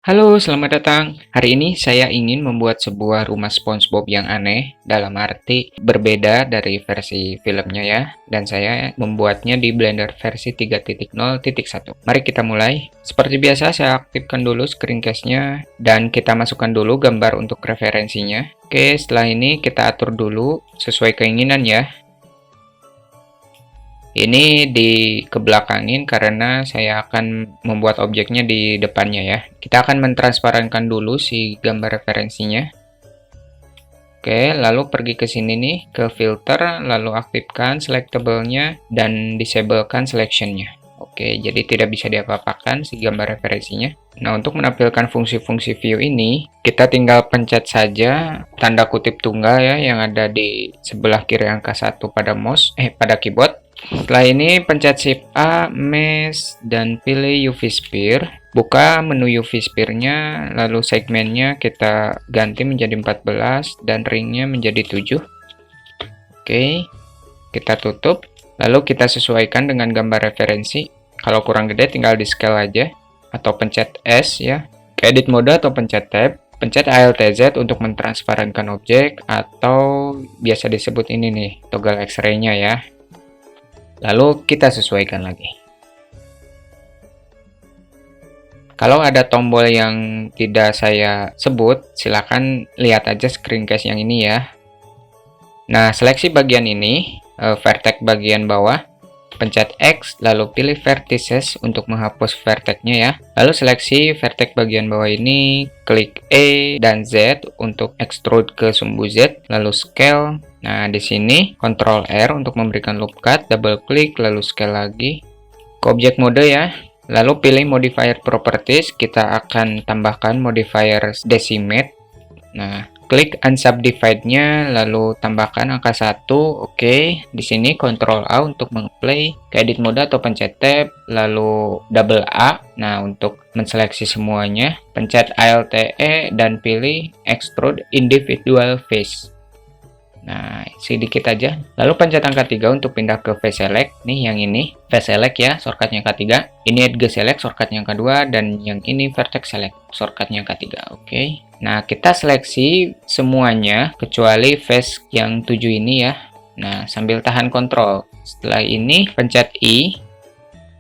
Halo, selamat datang. Hari ini saya ingin membuat sebuah rumah SpongeBob yang aneh, dalam arti berbeda dari versi filmnya ya. Dan saya membuatnya di Blender versi 3.0.1. Mari kita mulai. Seperti biasa, saya aktifkan dulu screencast-nya dan kita masukkan dulu gambar untuk referensinya. Oke, setelah ini kita atur dulu sesuai keinginan ya. Ini dikebelakangin karena saya akan membuat objeknya di depannya ya. Kita akan mentransparankan dulu si gambar referensinya. Oke, lalu pergi ke sini nih, ke filter, lalu aktifkan selectable-nya dan disablekan selection-nya. Oke, jadi tidak bisa diapa-apakan si gambar referensinya. Nah, untuk menampilkan fungsi-fungsi view ini, kita tinggal pencet saja tanda kutip tunggal ya yang ada di sebelah kiri angka 1 pada pada keyboard. Setelah ini pencet Shift A, Mesh, dan pilih UV Sphere. Buka menu UV Sphere-nya, lalu segmennya kita ganti menjadi 14 dan ringnya menjadi 7. Oke, kita tutup. Lalu kita sesuaikan dengan gambar referensi. Kalau kurang gede tinggal di scale aja. Atau pencet S ya. Ke edit mode atau pencet tab. Pencet Alt Z untuk mentransparankan objek. Atau biasa disebut ini nih, toggle X-ray-nya ya. Lalu kita sesuaikan lagi. Kalau ada tombol yang tidak saya sebut, silakan lihat aja screencast yang ini ya. Nah, seleksi bagian ini, vertex bagian bawah, pencet X, lalu pilih vertices untuk menghapus vertexnya ya. Lalu seleksi vertex bagian bawah ini, klik E dan Z untuk extrude ke sumbu Z, lalu scale. Nah, di sini Ctrl R untuk memberikan loop cut, double klik, lalu scale lagi. Ke objek mode ya. Lalu pilih modifier properties, kita akan tambahkan modifier decimate. Nah, klik unsubdivide-nya, lalu tambahkan angka 1. Oke, di sini Ctrl A untuk mengplay, ke edit mode atau pencet tab, lalu double A. Nah, untuk menseleksi semuanya, pencet Alt E dan pilih extrude individual face. Nah, sedikit aja. Lalu pencet angka 3 untuk pindah ke face select. Nih yang ini, face select ya, shortcutnya angka 3. Ini edge select, shortcutnya angka 2. Dan yang ini vertex select, shortcutnya angka 3. Oke. Nah, kita seleksi semuanya, kecuali face yang 7 ini ya. Nah, sambil tahan kontrol. Setelah ini, pencet I.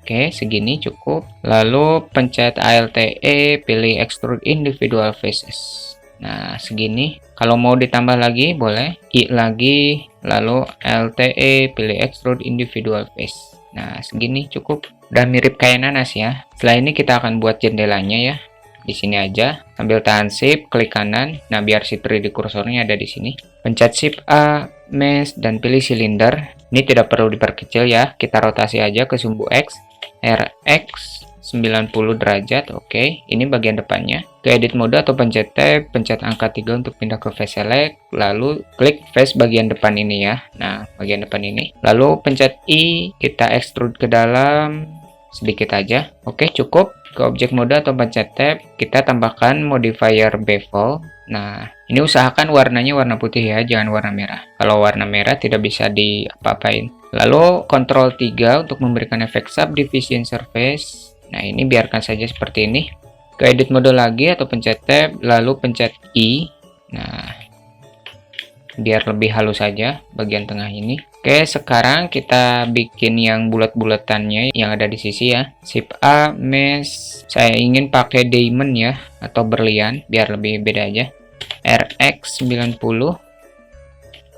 Oke, segini cukup. Lalu pencet Alt E, pilih extrude individual faces. Nah, segini. Kalau mau ditambah lagi, boleh. I lagi, lalu LTE, pilih extrude individual face. Nah, segini cukup. Udah mirip kayak nanas ya. Setelah ini kita akan buat jendelanya ya. Di sini aja. Sambil tahan Shift, klik kanan. Nah, biar si 3D kursornya ada di sini. Pencet Shift A, Mesh, dan pilih silinder. Ini tidak perlu diperkecil ya. Kita rotasi aja ke sumbu X. RX 90 derajat. Oke, ini bagian depannya. Ke edit mode atau pencet tab, pencet angka 3 untuk pindah ke face select, lalu klik face bagian depan ini ya. Nah, bagian depan ini. Lalu pencet I, kita extrude ke dalam sedikit aja. Oke, cukup. Ke objek mode atau pencet tab, kita tambahkan modifier bevel. Nah, ini usahakan warnanya warna putih ya, jangan warna merah. Kalau warna merah tidak bisa diapa-apain. Lalu Ctrl 3 untuk memberikan efek subdivision surface. Nah, ini biarkan saja seperti ini. Ke edit mode lagi atau pencet tab, lalu pencet I. Nah, biar lebih halus saja bagian tengah ini. Oke, sekarang kita bikin yang bulat-bulatannya yang ada di sisi ya. Shift A, Mesh. Saya ingin pakai diamond ya, atau berlian, biar lebih beda aja. RX 90.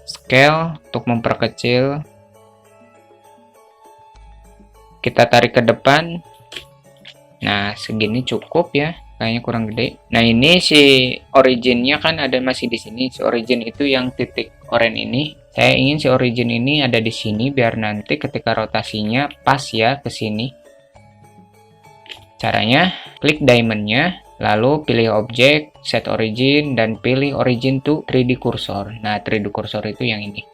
Scale untuk memperkecil. Kita tarik ke depan. Nah, segini cukup ya. Kayaknya kurang gede. Nah, ini si originnya kan ada masih di sini. Si origin itu yang titik oranye ini. Saya ingin si origin ini ada di sini biar nanti ketika rotasinya pas ya ke sini. Caranya, klik diamondnya, lalu pilih objek, set origin, dan pilih origin to 3D cursor. Nah, 3D cursor itu yang ini.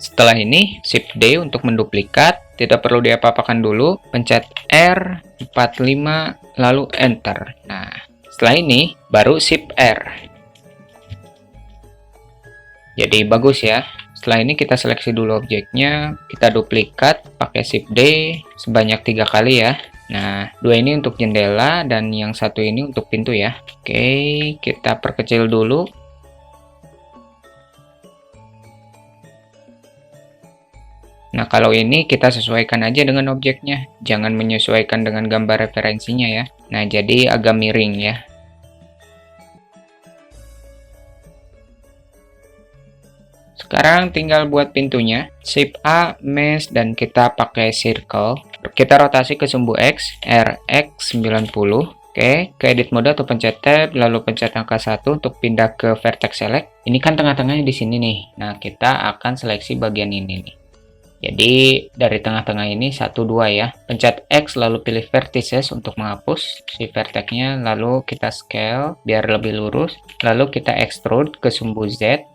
Setelah ini, Shift D untuk menduplikat. Tidak perlu diapa-apakan dulu. Pencet R, 45, lalu Enter. Nah, setelah ini, baru Shift R. Jadi bagus ya. Setelah ini kita seleksi dulu objeknya, kita duplikat pakai Shift D sebanyak 3 kali ya. Nah, dua ini untuk jendela dan yang satu ini untuk pintu ya. Oke, kita perkecil dulu. Nah, kalau ini kita sesuaikan aja dengan objeknya. Jangan menyesuaikan dengan gambar referensinya ya. Nah, jadi agak miring ya. Sekarang tinggal buat pintunya. Shift A, mesh, dan kita pakai circle. Kita rotasi ke sumbu X, RX 90. Oke, ke edit mode atau pencet tab, lalu pencet angka 1 untuk pindah ke vertex select. Ini kan tengah-tengahnya di sini nih. Nah, kita akan seleksi bagian ini nih. Jadi, dari tengah-tengah ini 1, 2 ya. Pencet X lalu pilih vertices untuk menghapus si vertexnya, lalu kita scale biar lebih lurus. Lalu kita extrude ke sumbu Z.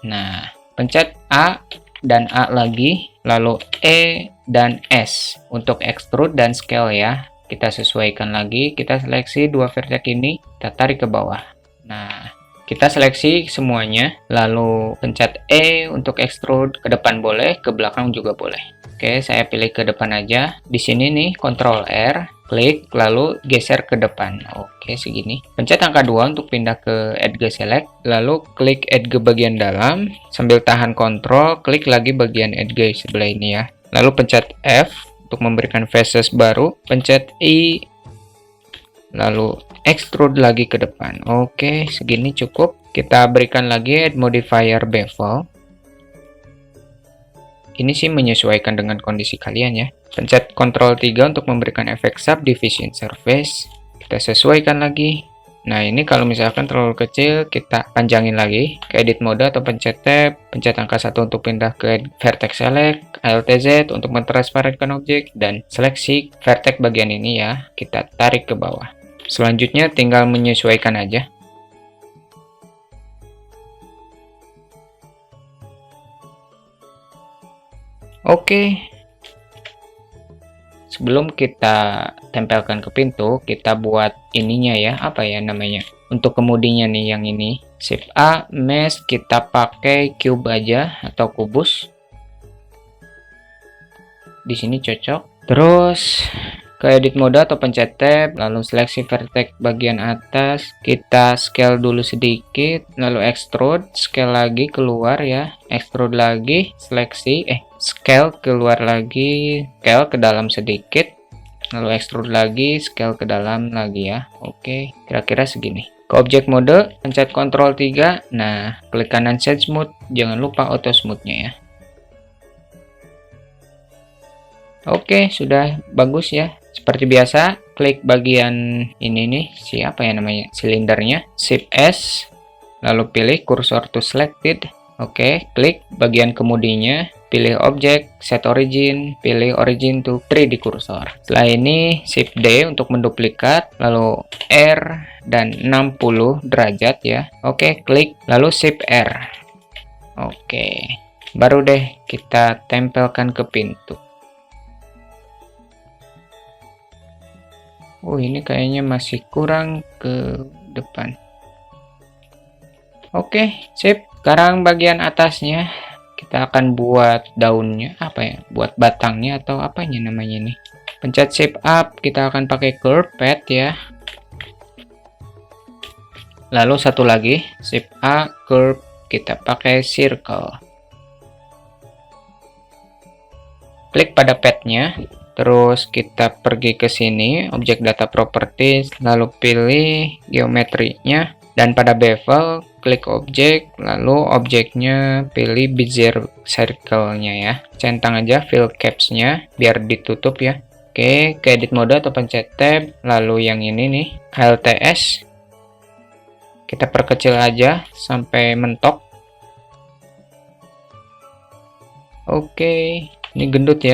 Nah, pencet A dan A lagi, lalu E dan S untuk extrude dan scale ya. Kita sesuaikan lagi, kita seleksi dua vertex ini, kita tarik ke bawah. Nah, kita seleksi semuanya, lalu pencet E untuk extrude, ke depan boleh, ke belakang juga boleh. Oke, saya pilih ke depan aja. Di sini nih, Ctrl R, klik, lalu geser ke depan. Oke, segini. Pencet angka 2 untuk pindah ke Edge Select, lalu klik Edge bagian dalam, sambil tahan Ctrl, klik lagi bagian Edge sebelah ini ya. Lalu pencet F untuk memberikan faces baru, pencet I, lalu extrude lagi ke depan. Oke, segini cukup. Kita berikan lagi add modifier bevel. Ini sih menyesuaikan dengan kondisi kalian ya. Pencet Ctrl 3 untuk memberikan efek subdivision surface. Kita sesuaikan lagi. Nah, ini kalau misalkan terlalu kecil, kita panjangin lagi ke edit mode atau pencet tab, pencet angka 1 untuk pindah ke vertex select, Alt Z untuk mentransparankan objek, dan seleksi vertex bagian ini ya, kita tarik ke bawah. Selanjutnya tinggal menyesuaikan aja. Oke. Sebelum kita tempelkan ke pintu, kita buat ininya ya, apa ya namanya? Untuk kemudinya nih yang ini, Shift A, mesh, kita pakai cube aja atau kubus. Di sini cocok. Terus ke edit mode atau pencet tab, lalu seleksi vertex bagian atas, kita scale dulu sedikit, lalu extrude, scale lagi keluar ya, extrude lagi, seleksi, scale keluar lagi, scale ke dalam sedikit, lalu extrude lagi, scale ke dalam lagi ya. Oke, kira-kira segini. Ke objek mode, pencet Ctrl 3, nah klik kanan set smooth, jangan lupa auto smoothnya ya. Oke, sudah bagus ya. Seperti biasa, klik bagian ini nih, siapa ya namanya, silindernya, Shift S, lalu pilih cursor to selected. Oke, klik bagian kemudinya, pilih objek, set origin, pilih origin to 3D cursor. Setelah ini, Shift D untuk menduplikat, lalu R dan 60 derajat ya. Oke, klik, lalu Shift R. Oke, baru deh kita tempelkan ke pintu. Oh, ini kayaknya masih kurang ke depan. Oke, sip. Sekarang bagian atasnya kita akan buat daunnya, apa ya? Buat batangnya atau apanya namanya nih. Pencet Shift Up, kita akan pakai curve pad ya. Lalu satu lagi, Shift A, curve, kita pakai circle. Klik pada padnya. Terus kita pergi ke sini, objek data properties, lalu pilih geometrinya, dan pada bevel, klik objek, lalu objeknya pilih bezier circle-nya ya. Centang aja fill caps-nya, biar ditutup ya. Oke, ke edit mode atau pencet tab, lalu yang ini nih, LTS. Kita perkecil aja sampai mentok. Oke, ini gendut ya.